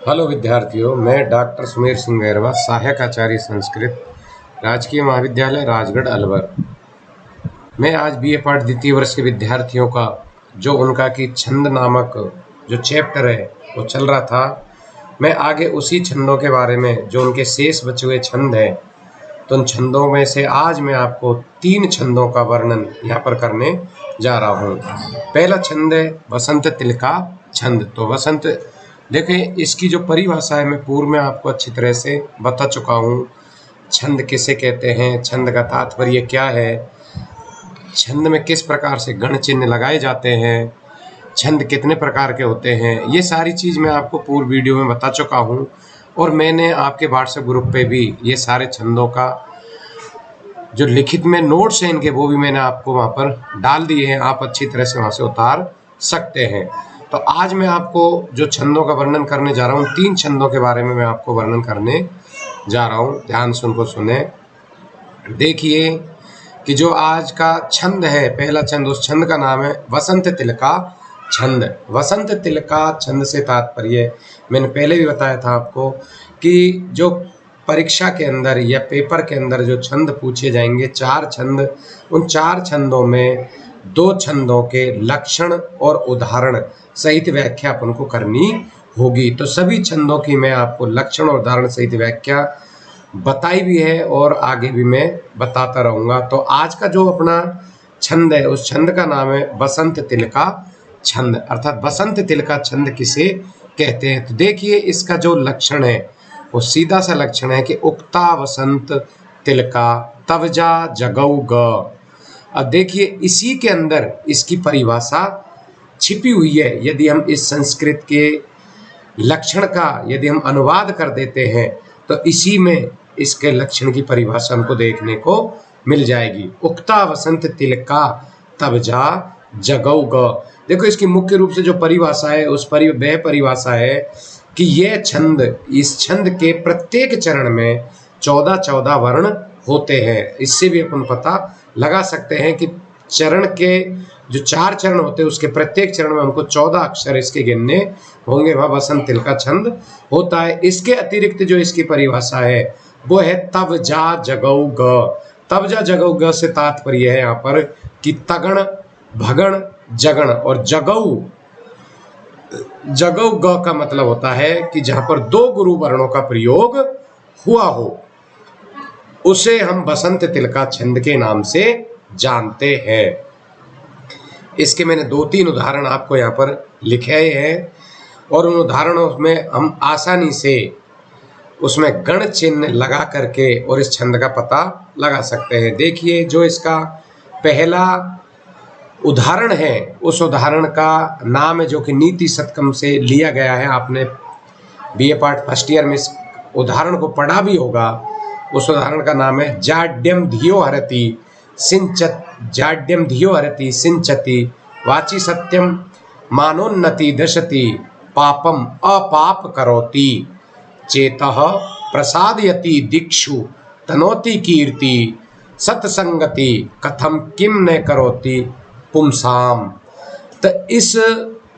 Hello विद्यार्थियों, मैं doctor Sumer Singh गैरवा, सहायक आचार्य संस्कृत, राजकीय महाविद्यालय राजगढ़ अलवर। मैं आज बीए पाठ द्वितीय वर्ष के विद्यार्थियों का जो उनका कि छंद नामक जो चैप्टर है वो चल रहा था। मैं आगे उसी छंदों के बारे में जो उनके शेष बचे हुए छंद हैं, तो उन छंदों में से आज मैं आपको 3 छंदों का वर्णन यहाँ पर करने जा रहा हूँ। पहला छंद है वसंत तिलका छंद। तो वसंत, देखें इसकी जो परिभाषा है मैं पूर्व में आपको अच्छी तरह से बता चुका हूँ। छंद किसे कहते हैं, छंद का तात्पर्य क्या है, छंद में किस प्रकार से गण चिन्ह लगाए जाते हैं, छंद कितने प्रकार के होते हैं, ये सारी चीज़ मैं आपको पूर्व वीडियो में बता चुका हूँ। और मैंने आपके व्हाट्सएप ग्रुप पे भी ये सारे छंदों का जो लिखित में नोट्स हैं इनके, वो भी मैंने आपको वहाँ पर डाल दिए हैं। आप अच्छी तरह से वहाँ से उतार सकते हैं। तो आज मैं आपको जो छंदों का वर्णन करने जा रहा हूँ, 3 छंदों के बारे में मैं आपको वर्णन करने जा रहा हूँ। ध्यान से उनको सुने। देखिए कि जो आज का छंद है, पहला छंद, उस छंद का नाम है वसंत तिलका छंद। वसंत तिलका छंद से तात्पर्य मैंने पहले भी बताया था आपको कि जो परीक्षा के अंदर या पेपर के अंदर जो छंद पूछे जाएंगे, 4 छंद, उन 4 छंदों में 2 छंदों के लक्षण और उदाहरण सहित व्याख्या अपन को करनी होगी। तो सभी छंदों की मैं आपको लक्षण और उदाहरण सहित व्याख्या बताई भी है और आगे भी मैं बताता रहूँगा। तो आज का जो अपना छंद है, उस छंद का नाम है वसंत तिलका छंद, अर्थात वसंत तिलका छंद किसे कहते हैं। तो देखिए इसका जो लक्षण है वो सीधा सा लक्षण है कि उक्ता वसंत तिलका तवजा जगौ ग। अब देखिए इसी के अंदर इसकी परिभाषा छिपी हुई है। यदि हम इस संस्कृत के लक्षण का यदि हम अनुवाद कर देते हैं तो इसी में इसके लक्षण की परिभाषा हमको देखने को मिल जाएगी। उक्ता वसंत तिलका तवजा जगौ ग। देखो इसकी मुख्य रूप से जो परिभाषा है उस वह परिभाषा है कि यह छंद, इस छंद के प्रत्येक चरण में 14-14 वर्ण होते हैं। इससे भी अपन पता लगा सकते हैं कि चरण के जो 4 चरण होते हैं उसके प्रत्येक चरण में हमको 14 अक्षर इसके गिनने होंगे, वह वसंत तिलका छंद होता है। इसके अतिरिक्त जो इसकी परिभाषा है वो है तव जा जगौ ग। तव जा जगौ ग से तात्पर्य है यहाँ पर कि तगण, भगण, जगण, और जगौ ग का मतलब होता है कि जहां पर 2 गुरु वर्णों का प्रयोग हुआ हो उसे हम वसंत तिलका छंद के नाम से जानते हैं। इसके मैंने 2-3 उदाहरण आपको यहाँ पर लिखे हैं और उन उदाहरणों में हम आसानी से उसमें गण चिन्ह लगा करके और इस छंद का पता लगा सकते हैं। देखिए जो इसका पहला उदाहरण है उस उदाहरण का नाम है जो कि नीति शतकम से लिया गया है। आपने बीए पार्ट फर्स्ट ईयर में इस उदाहरण को पढ़ा भी होगा। उस उदाहरण का नाम है जाड्यम धियो हरति सिंचत, जाड्यम धियो हरति सिंचति वाची सत्यम मानोन्नति दशति पापम अपाप करोति चेतः प्रसादयति दिक्षु तनोति कीर्ति सत्संगति कथम किम न करोति पुंसाम। तो इस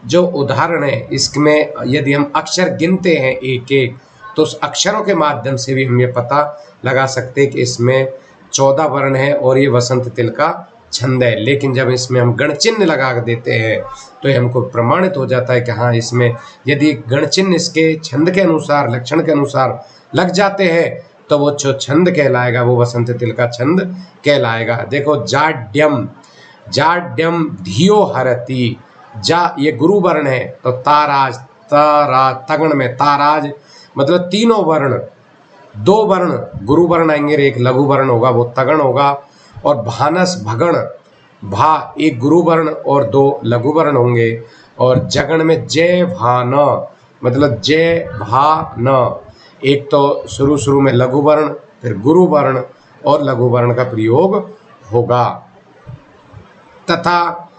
जो उदाहरण है इसमें यदि हम अक्षर गिनते हैं एक एक, तो उस अक्षरों के माध्यम से भी हम ये पता लगा सकते हैं कि इसमें 14 वर्ण है और ये वसंत तिलका छंद है। लेकिन जब इसमें हम गण चिन्ह लगा देते हैं तो ये हमको प्रमाणित हो जाता है कि हाँ, इसमें यदि गण चिन्ह इसके छंद के अनुसार, लक्षण के अनुसार लग जाते हैं तो वो जो छंद कहलाएगा वो वसंत तिलका छंद कहलाएगा। देखो जाड्यम, जाड्यम धियो हरति, जा ये गुरु वर्ण है तो ताराज, तारा तगण में ताराज मतलब तीनों वर्ण, 2 वर्ण गुरु वर्ण आएंगे, एक लघु वर्ण होगा वो तगण होगा, और भानस भगण, भा एक गुरु वर्ण और 2 लघु वर्ण होंगे, और जगण में जय भान मतलब जय भा न, एक तो शुरू में लघु वर्ण फिर गुरु वर्ण और लघु वर्ण का प्रयोग होगा। तथा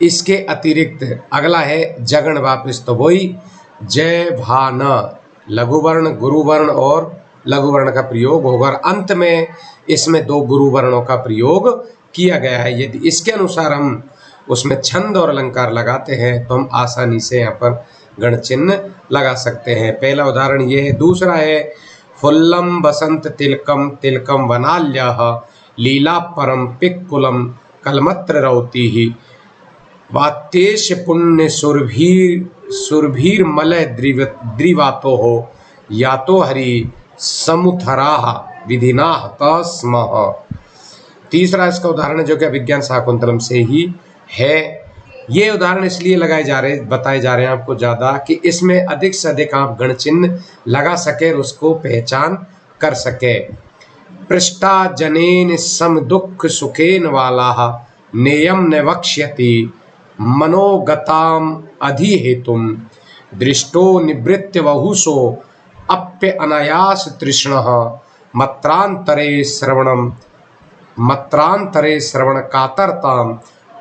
इसके अतिरिक्त अगला है जगण, वापस तो वही जय भा न, लघु वर्ण, गुरु वर्ण और लघु वर्ण का प्रयोग होगा, और अंत में इसमें 2 गुरु वर्णों का प्रयोग किया गया है। यदि इसके अनुसार हम उसमें छंद और अलंकार लगाते हैं तो हम आसानी से यहाँ पर गण चिन्ह लगा सकते हैं। पहला उदाहरण ये है। दूसरा है फुल्लम बसंत तिलकम तिलकम वनाल्यः लीला परम पिक्कुलम कलमत्र रौती ही वातेश पुण्य सुरभीर मलय द्रिवातो हो या तो हरि समुथराह विधिना तस्मः। तीसरा इसका उदाहरण जो कि विज्ञान शाकुंतलम से ही है। ये उदाहरण इसलिए बताए जा रहे हैं आपको ज़्यादा कि इसमें अधिक से अधिक आप गण चिन्ह लगा सके और उसको पहचान कर सके। पृष्ठा जनेन सम दुख सुखेन वाला नेयम न वक्ष्यति मनोगताम अधिहेतुम दृष्टो निवृत्य वहुसो अप्य अनायास तृष्णः मत्रांतरे श्रवण कातरताम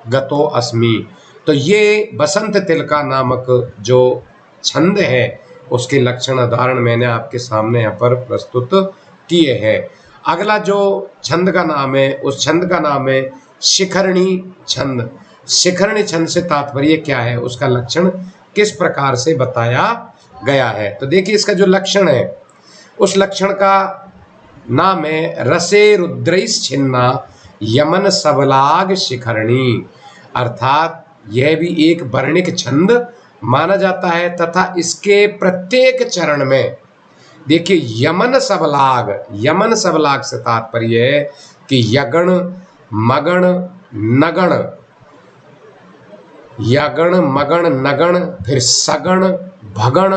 गतो अस्मि। तो ये बसंत तिलका नामक जो छंद है उसके लक्षण उदाहरण मैंने आपके सामने यहाँ पर प्रस्तुत किए हैं। अगला जो छंद का नाम है उस छंद का नाम है शिखरणी छंद। शिखरणी छंद से तात्पर्य क्या है, उसका लक्षण किस प्रकार से बताया गया है। तो देखिए इसका जो लक्षण है उस लक्षण का नाम है रसे रुद्रैस छिन्ना यमन सबलाग शिखरणी। अर्थात यह भी एक वर्णिक छंद माना जाता है तथा इसके प्रत्येक चरण में देखिए यमन सबलाग से तात्पर्य है कि यगण मगण नगण, यगण मगण नगण, फिर सगण भगण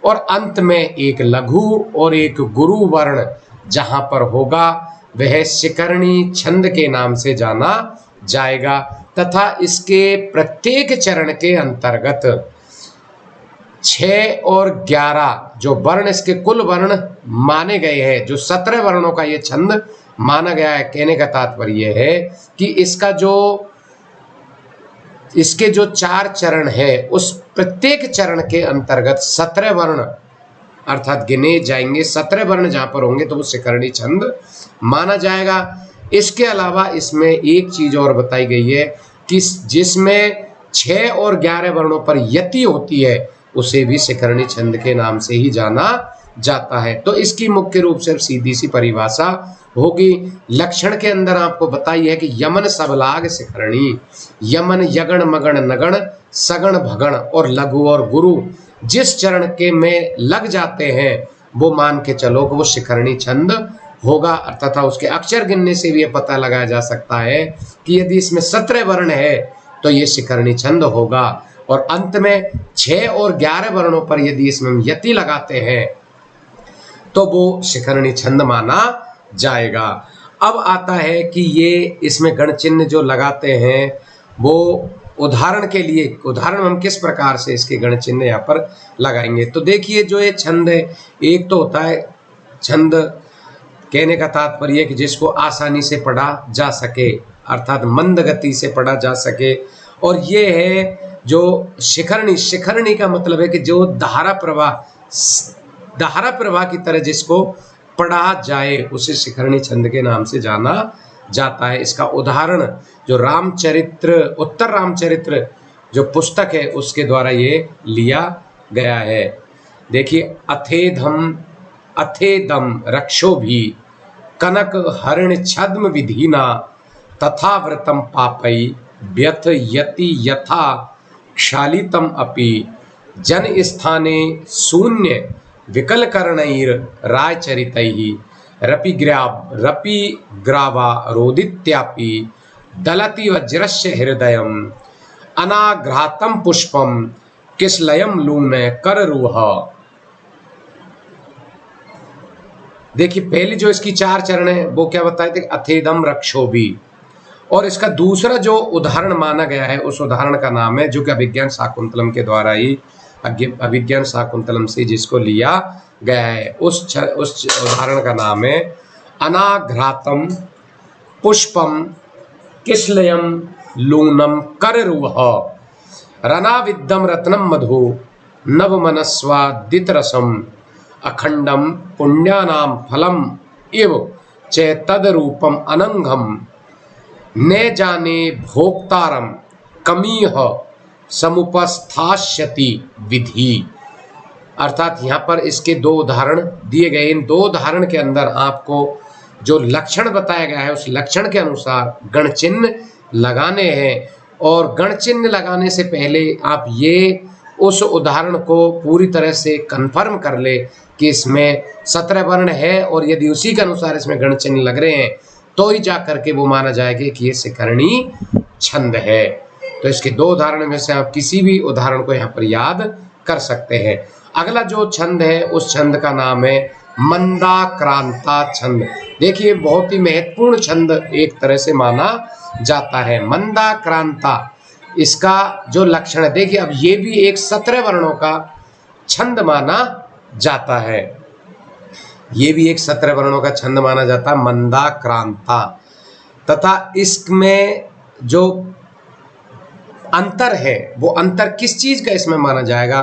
और अंत में एक लघु और एक गुरु वर्ण जहां पर होगा वह शिखरणी छंद के नाम से जाना जाएगा। तथा इसके प्रत्येक चरण के अंतर्गत 6 और 11 जो वर्ण इसके कुल वर्ण माने गए हैं, जो 17 वर्णों का ये छंद माना गया है। कहने का तात्पर्य है कि इसके जो 4 चरण है उस प्रत्येक चरण के अंतर्गत 17 वर्ण अर्थात गिने जाएंगे। 17 वर्ण जहां पर होंगे तो वो शिखरणी छंद माना जाएगा। इसके अलावा इसमें एक चीज और बताई गई है कि जिसमें 6 और 11 वर्णों पर यति होती है उसे भी शिखरणी छंद के नाम से ही जाना जाता है। तो इसकी मुख्य रूप से सीधी सी परिभाषा होगी। लक्षण के अंदर आपको बताई है कि यमन सबलाग शिखरणी, यमन यगण मगण नगण सगण भगण और लघु और गुरु जिस चरण के में लग जाते हैं वो मान के चलो कि वो शिखरणी छंद होगा। तथा उसके अक्षर गिनने से भी यह पता लगाया जा सकता है कि यदि इसमें 17 वर्ण है तो ये शिखरणी छंद होगा और अंत में 6 और 11 वर्णों पर यदि इसमें यति लगाते हैं तो वो शिखरणी छंद माना जाएगा। अब आता है कि ये इसमें गण चिन्ह जो लगाते हैं वो उदाहरण हम किस प्रकार से इसके गण चिन्ह यहाँ पर लगाएंगे। तो देखिए जो ये छंद है, एक तो होता है छंद, कहने का तात्पर्य कि जिसको आसानी से पढ़ा जा सके अर्थात मंद गति से पढ़ा जा सके। और ये है जो शिखरणी का मतलब है कि जो धारा प्रवाह की तरह जिसको पढ़ा जाए उसे शिखरणी छंद के नाम से जाना जाता है। इसका उदाहरण जो उत्तर रामचरित्र जो पुस्तक है उसके द्वारा ये लिया गया है। देखिए अथेदम रक्षो भी कनक हरिण छद्म विधीना तथा व्रतम पापई व्यथ यति यथा क्षालितम अपि जन स्थाने शून्य विकल कर्णैर रायचरितैहि रपि ग्रावा रोदित्यापि दलति वज्रस्य हृदयम अनाघ्रातम पुष्पम किसलयम लून कररूह। देखिए पहली जो इसकी 4 चरण है वो क्या बताए थे, अथेदम रक्षोभी। और इसका दूसरा जो उदाहरण माना गया है उस उदाहरण का नाम है जो कि अभिज्ञान शाकुंतलम के द्वारा ही अभिज्ञान शाकुंतलम से जिसको लिया गया है उस उदाहरण का नाम है अनाघ्रातम पुष्पम किसलयम लूनम कररूह रनाविद्दम रत्नम मधु नवमनस्वादित रसम अखंडम पुण्यानाम फलम इव चेतदरूपम अनंगम ने जाने भोक्तारम कमीह समुपस्थास्यति विधि। अर्थात यहाँ पर इसके दो उदाहरण दिए गए। इन दो उदाहरण के अंदर आपको जो लक्षण बताया गया है उस लक्षण के अनुसार गण चिन्ह लगाने हैं, और गण चिन्ह लगाने से पहले आप ये उस उदाहरण को पूरी तरह से कंफर्म कर ले कि इसमें 17 वर्ण है, और यदि उसी के अनुसार इसमें गण चिन्ह लग रहे हैं तो ही जा करके वो माना जाएगा कि ये शिखरणी छंद है। तो इसके दो उदाहरण में से आप किसी भी उदाहरण को यहाँ पर याद कर सकते हैं। अगला जो छंद है उस छंद का नाम है मंदाक्रांता छंद। देखिए बहुत ही महत्वपूर्ण छंद एक तरह से माना जाता है। मंदाक्रांता इसका जो लक्षण है, देखिए अब ये भी एक 17 वर्णों का छंद माना जाता है। ये भी एक 17 वर्णों का छंद माना जाता है मंदाक्रांता। तथा इसमें जो अंतर है वो अंतर किस चीज का इसमें माना जाएगा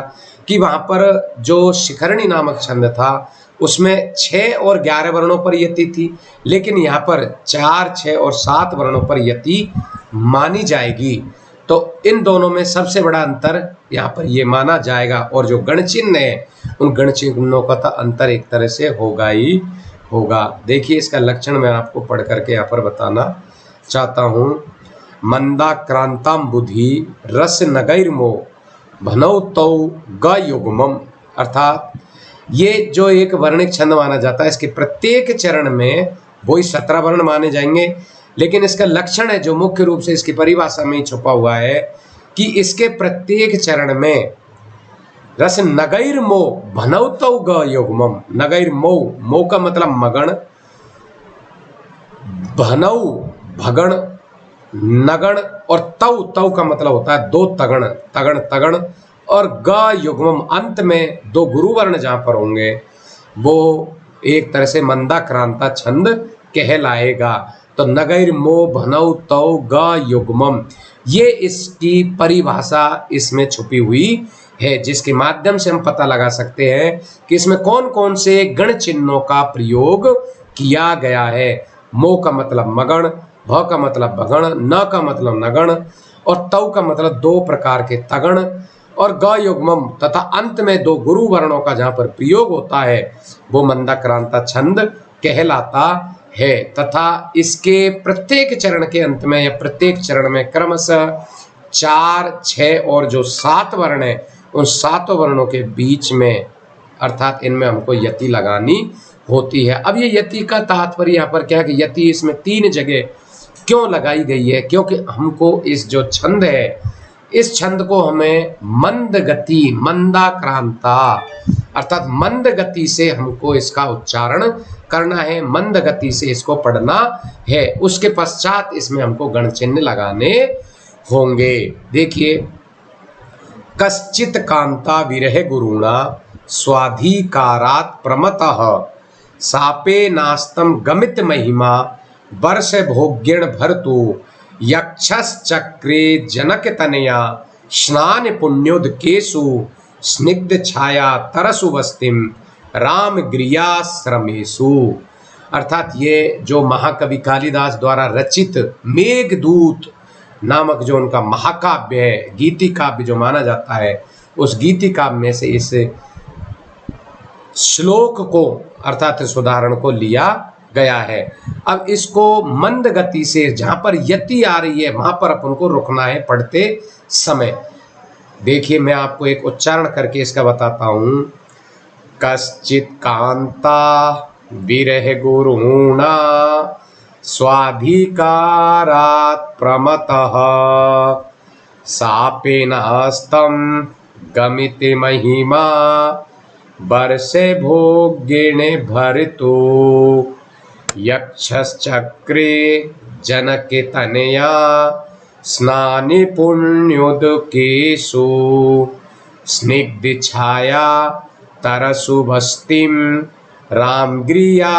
कि वहां पर जो शिखरणी नामक छंद था उसमें 6 और 11 वर्णों पर यति थी, लेकिन यहाँ पर 4, 6 और 7 वर्णों पर यति मानी जाएगी। तो इन दोनों में सबसे बड़ा अंतर यहाँ पर ये माना जाएगा, और जो गण चिन्ह है उन गण चिन्हों का तो अंतर एक तरह से होगा ही होगा। देखिए इसका लक्षण मैं आपको पढ़ करके यहाँ पर बताना चाहता हूँ। मंदाक्रांताम बुद्धि रस नगैर्मो भनौ तौ ग युग्मम। अर्थात ये जो एक वर्णिक छंद माना जाता है, इसके प्रत्येक चरण में वही 17 वर्ण माने जाएंगे, लेकिन इसका लक्षण है जो मुख्य रूप से इसकी परिभाषा में ही छुपा हुआ है कि इसके प्रत्येक चरण में रस नगैर मो भनौ तौ ग युग्मम। नगैर मो का मतलब मगण, भनौ भगण, नगण, और तौ का मतलब होता है दो तगण, तगण, और ग युग्मम अंत में 2 गुरु वर्ण जहां पर होंगे वो एक तरह से मंदाक्रांता छंद कहलाएगा। तो नगैर मो भनौ तौ ग युग्मम, ये इसकी परिभाषा इसमें छुपी हुई है, जिसके माध्यम से हम पता लगा सकते हैं कि इसमें कौन कौन से गण चिन्हों का प्रयोग किया गया है। मो का मतलब मगण, भ का मतलब भगण, न का मतलब नगण, और तौ का मतलब 2 प्रकार के तगण, और ग युग्मम तथा अंत में 2 गुरु वर्णों का जहाँ पर प्रयोग होता है वो मंदाक्रांता छंद कहलाता है। तथा इसके प्रत्येक चरण के अंत में या प्रत्येक चरण में क्रमशः 4, 6 और जो 7 वर्ण है उन 7 वर्णों के बीच में, अर्थात इनमें हमको यति लगानी होती है। अब ये यति का तात्पर्य यहाँ पर क्या है कि यति इसमें 3 जगह क्यों लगाई गई है, क्योंकि हमको इस जो छंद है इस छंद को हमें मंद गति, मंदाक्रांता अर्थात मंद गति से हमको इसका उच्चारण करना है, मंद गति से इसको पढ़ना है। उसके पश्चात इसमें हमको गण चिन्ह लगाने होंगे। देखिए कश्चित कांता विरह गुरुणा स्वाधिकारात् प्रमतः सापे नास्तम गमित महिमा वर्ष भोग्यण भरतु यक्षश्चक्रे जनक तनया स्नान पुण्योदकेषु स्निग्ध छाया तरसु वस्तिम राम गृयाश्रमेषु। अर्थात ये जो महाकवि कालिदास द्वारा रचित मेघदूत नामक जो उनका महाकाव्य है, गीति काव्य जो माना जाता है, उस गीति काव्य में से इस श्लोक को अर्थात इस उदाहरण को लिया गया है। अब इसको मंद गति से जहां पर यति आ रही है वहां पर अपन को रुकना है पढ़ते समय। देखिए मैं आपको एक उच्चारण करके इसका बताता हूं। कश्चित कांता विरह गुरुणा स्वाधिकारात् प्रमतः सापेन हस्तम गमिते महिमा वर्षे भोग्येण भरतु यक्षश्चक्रे जनके तनया स्नाने पुण्योदकेषु स्निग्ध छाया तरसु भस्तिम रामगृहाश्रमेषु।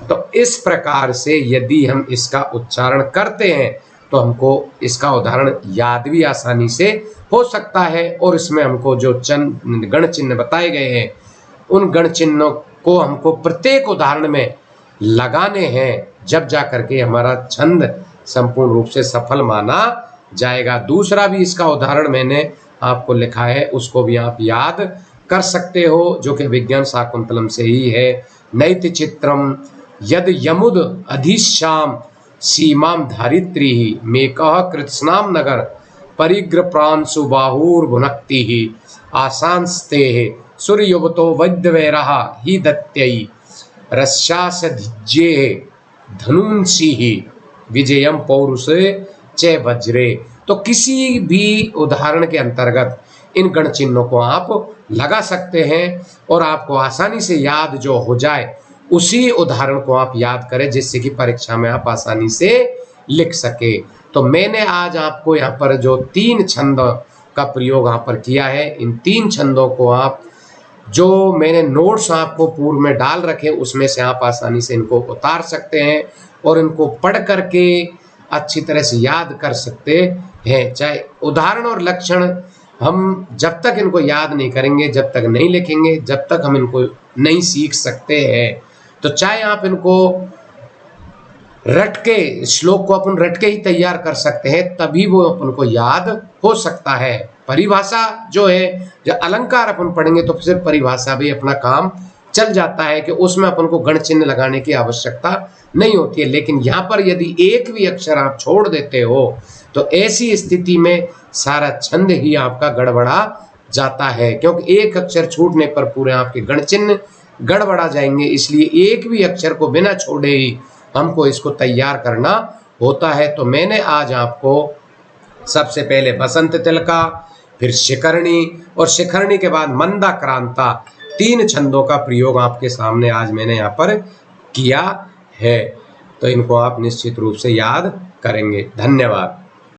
तो इस प्रकार से यदि हम इसका उच्चारण करते हैं तो हमको इसका उदाहरण याद भी आसानी से हो सकता है, और इसमें हमको जो गण चिन्ह बताए गए हैं उन गण चिन्हों को हमको प्रत्येक उदाहरण में लगाने हैं, जब जा करके हमारा छंद संपूर्ण रूप से सफल माना जाएगा। दूसरा भी इसका उदाहरण मैंने आपको लिखा है उसको भी आप याद कर सकते हो, जो कि विज्ञान शाकुंतलम से ही है। नैति चित्रम यद यमुद अधिश्याम सीमाम धारित्री ही मेकः कृत्स्नाम नगर परिग्र प्रांशु बाहुर्भुनक्ति ही आसांस्ते सूर्ययुवतो वैद्यवैरः ही दत्यई रस्यासधिज्ये धनुंसी ही विजयम पौरुषे च वज्रे। तो किसी भी उदाहरण के अंतर्गत इन गण चिन्हों को आप लगा सकते हैं और आपको आसानी से याद जो हो जाए उसी उदाहरण को आप याद करें, जिससे कि परीक्षा में आप आसानी से लिख सके। तो मैंने आज आपको यहाँ पर जो 3 छंद का प्रयोग यहाँ पर किया है, इन 3 छंदों को आप जो मैंने नोट्स आपको पूर्व में डाल रखे उसमें से आप आसानी से इनको उतार सकते हैं और इनको पढ़ करके अच्छी तरह से याद कर सकते हैं। चाहे उदाहरण और लक्षण हम जब तक इनको याद नहीं करेंगे, जब तक नहीं लिखेंगे, जब तक हम इनको नहीं सीख सकते हैं। तो चाहे आप इनको रट के, श्लोक को अपन रट के ही तैयार कर सकते हैं, तभी वो अपन को याद हो सकता है। परिभाषा जो है, जब अलंकार अपन पढ़ेंगे तो फिर परिभाषा भी अपना काम चल जाता है कि उसमें अपन को गण चिन्ह लगाने की आवश्यकता नहीं होती है। लेकिन यहाँ पर यदि एक भी अक्षर आप छोड़ देते हो तो ऐसी स्थिति में सारा छंद ही आपका गड़बड़ा जाता है, क्योंकि एक अक्षर छूटने पर पूरे आपके गण चिन्ह गड़बड़ा जाएंगे। इसलिए एक भी अक्षर को बिना छोड़े ही हमको इसको तैयार करना होता है। तो मैंने आज आपको सबसे पहले बसंत तिलका, फिर शिखरणी और शिखरणी के बाद मंदाक्रांता, 3 छंदों का प्रयोग आपके सामने आज मैंने यहाँ पर किया है। तो इनको आप निश्चित रूप से याद करेंगे। धन्यवाद।